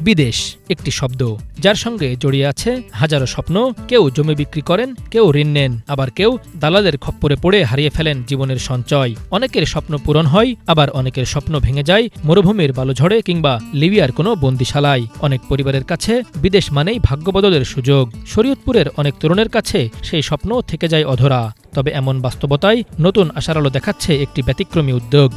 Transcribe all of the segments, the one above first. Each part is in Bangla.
বিদেশ একটি শব্দ, যার সঙ্গে জড়িয়ে আছে হাজারো স্বপ্ন। কেউ জমি বিক্রি করেন, কেউ ঋণ নেন, আবার কেউ দালালের খপ্পরে পড়ে হারিয়ে ফেলেন জীবনের সঞ্চয়। অনেকের স্বপ্ন পূরণ হয়, আবার অনেকের স্বপ্ন ভেঙে যায় মরুভূমির বালুঝড়ে কিংবা লিবিয়ার কোনো বন্দিশালায়। অনেক পরিবারের কাছে বিদেশ মানেই ভাগ্যবদলের সুযোগ। শরীয়তপুরের অনেক তরুণের কাছে সেই স্বপ্ন থেকে যায় অধরা। তবে এমন বাস্তবতায় নতুন আশার আলো দেখাচ্ছে একটি ব্যতিক্রমী উদ্যোগ।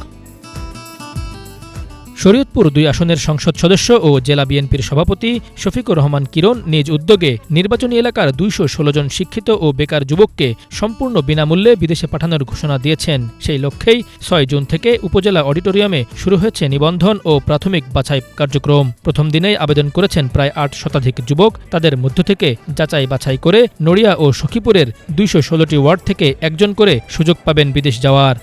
শরীয়তপুর ২ আসনের সংসদ সদস্য ও জেলা বিএনপির সভাপতি শফিকুর রহমান কিরণ নিজ উদ্যোগে নির্বাচনী এলাকার ২১৬ জন শিক্ষিত ও বেকার যুবককে সম্পূর্ণ বিনামূল্যে বিদেশে পাঠানোর ঘোষণা দিয়েছেন। সেই লক্ষ্যেই ৬ জুন থেকে উপজেলা অডিটোরিয়ামে শুরু হয়েছে নিবন্ধন ও প্রাথমিক বাছাই কার্যক্রম। প্রথম দিনেই আবেদন করেছেন প্রায় ৮ শতাধিক যুবক। তাদের মধ্য থেকে যাচাই বাছাই করে নড়িয়া ও সখীপুরের ২১৬টি ওয়ার্ড থেকে একজন করে সুযোগ পাবেন বিদেশ যাওয়ার।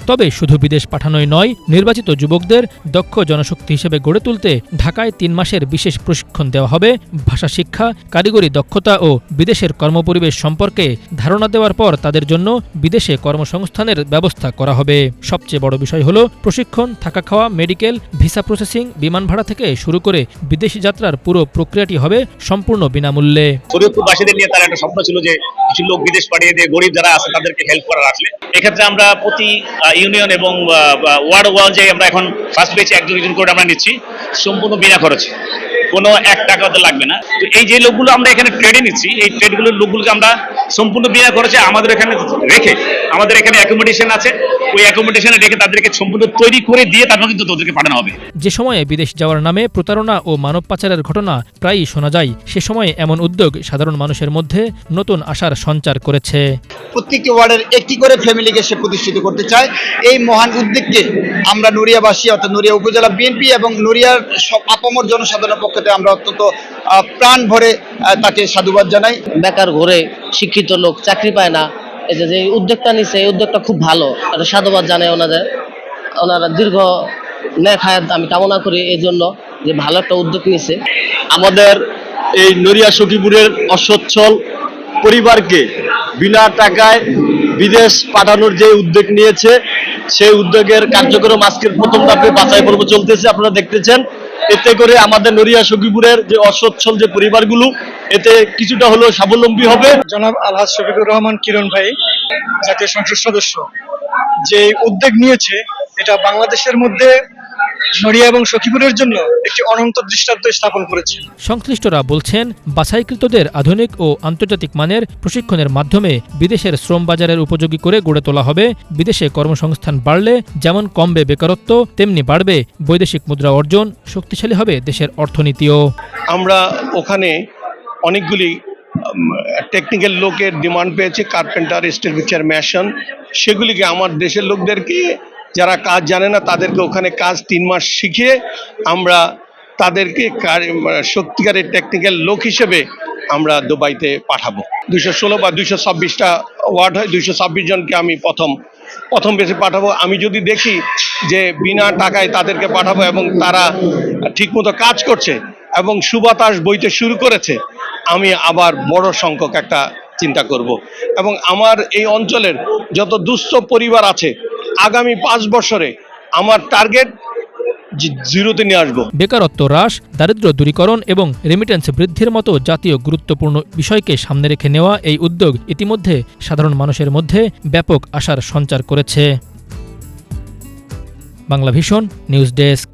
তবে শুধু বিদেশ পাঠানোই নয়, নির্বাচিত যুবকদের দক্ষ জনশক্তি হিসেবে গড়ে তুলতে ঢাকায় ৩ মাসের বিশেষ প্রশিক্ষণ দেওয়া হবে। ভাষা শিক্ষা, কারিগরি দক্ষতা ও বিদেশের কর্মপরিবেশ সম্পর্কে ধারণা দেওয়ার পর তাদের জন্য বিদেশে কর্মসংস্থানের ব্যবস্থা করা হবে। সবচেয়ে বড় বিষয় হল প্রশিক্ষণ, থাকা খাওয়া, মেডিকেল, ভিসা প্রসেসিং, বিমান ভাড়া থেকে শুরু করে বিদেশি যাত্রার পুরো প্রক্রিয়াটি হবে সম্পূর্ণ বিনামূল্যে। শরীয়তপুরবাসীদের নিয়ে তার একটা স্বপ্ন ছিল যে কিছু লোক বিদেশ পাঠিয়ে দিয়ে গরিব যারা আছে তাদেরকে হেল্প করার। আসলে এক্ষেত্রে আমরা প্রতি ইউনিয়ন এবং ওয়ার্ড ওয়ার্ডে আমরা এখন ফার্স্ট বেচে একজন করে আমরা নিচ্ছি সম্পূর্ণ বিনা খরচে, কোনো ১ টাকাও তো লাগবে না। তো এই যে লোকগুলো আমরা এখানে ট্রেডে নিচ্ছি, এই ট্রেডগুলোর লোকগুলোকে আমরা সম্পূর্ণ বিনা খরচে আমাদের এখানে রেখে, আমাদের এখানে অ্যাকোমোডেশন আছে, ওই অ্যাকোমোডেশনে রেখে তাদেরকে সম্পূর্ণ তৈরি করে দিয়ে তারপর কিন্তু তাদেরকে পাঠানো হবে। যে সময়ে বিদেশ যাওয়ার নামে প্রতারণা ও মানব পাচারের ঘটনা প্রায়ই শোনা যায়, সে সময়ে এমন উদ্যোগ সাধারণ মানুষের মধ্যে নতুন আশার সঞ্চার করেছে। প্রত্যেকটি ওয়ার্ডের একটি করে ফ্যামিলিকে সে প্রতিষ্ঠিত করতে চায়। এই মহান উদ্যোগকে আমরা নড়িয়াবাসী অর্থাৎ নড়িয়া উপজেলা বিএনপি এবং নড়িয়ার সব আপামর জনসাধারণের পক্ষ থেকে আমরা অত্যন্ত প্রাণ ভরে তাকে সাধুবাদ জানাই। বেকার ঘরে শিক্ষিত লোক চাকরি পায় না, এই যে উদ্যোগটা নিচ্ছে, এই উদ্যোগটা খুব ভালো, একটা সাধুবাদ জানাই ওনারা দীর্ঘ নেক হায়াত আমি কামনা করি এই জন্য যে ভালো একটা উদ্যোগ নিচ্ছে। আমাদের এই নড়িয়া সখীপুরের অসচ্ছল পরিবারকে বিনা টাকায় বিদেশ পাঠানোর যে উদ্যোগ নিয়েছে, সেই উদ্যোগের কার্যক্রম আজকের প্রথম ধাপে বাছাই পর্ব চলতেছে, আপনারা দেখতেছেন। এতে করে আমাদের নড়িয়া সখীপুরের যে অসচ্ছল যে পরিবারগুলো, এতে কিছুটা হলেও স্বাবলম্বী হবে। জনাব আলহাজ শফিকুর রহমান কিরণ ভাই, জাতীয় সংসদ সদস্য, যে উদ্যোগ নিয়েছে এটা বাংলাদেশের মধ্যে নড়িয়া এবং সখীপুরের জন্য একটি অনন্ত দৃষ্টান্ত স্থাপন করেছে। সংশ্লিষ্টরা বলছেন, বাছাইকৃতদের আধুনিক ও আন্তর্জাতিক মানের প্রশিক্ষণের মাধ্যমে বিদেশের শ্রম বাজারের উপযোগী করে গড়ে তোলা হবে। বিদেশে কর্মসংস্থান বাড়লে যেমন কমবে বেকারত্ব, তেমনি বাড়বে বৈদেশিক মুদ্রা অর্জন, শক্তিশালী হবে দেশের অর্থনীতিও। আমরা ওখানে অনেকগুলি টেকনিক্যাল লোকের ডিমান্ড পেয়েছে, কার্পেন্টার, স্টিল ফিক্সার, মেশন। সেগুলিকে আমার দেশের লোকদেরকে, যারা কাজ জানে না তাদেরকে ওখানে কাজ ৩ মাস শিখিয়ে আমরা তাদেরকে সত্যিকারের টেকনিক্যাল লোক হিসেবে আমরা দুবাইতে পাঠাবো। ২১৬ বা ২২৬টা ওয়ার্ড হয়, ২২৬ জনকে আমি প্রথম বেশি পাঠাবো। আমি যদি দেখি যে বিনা টাকায় তাদেরকে পাঠাবো এবং তারা ঠিকমতো কাজ করছে এবং সুবাতাস বইতে শুরু করেছে, আমি আবার বড় সংখ্যক একটা চিন্তা করব এবং আমার এই অঞ্চলের যত দুস্থ পরিবার আছে আগামী ৫ বছরে আমার টার্গেট জিরোতে নিয়ে আসবো। বেকারত্ব হ্রাস, দারিদ্র্য দূরীকরণ এবং রেমিটেন্স বৃদ্ধির মতো জাতীয় গুরুত্বপূর্ণ বিষয়কে সামনে রেখে নেওয়া এই উদ্যোগ ইতিমধ্যে সাধারণ মানুষের মধ্যে ব্যাপক আশার সঞ্চার করেছে। Banglavision news desk.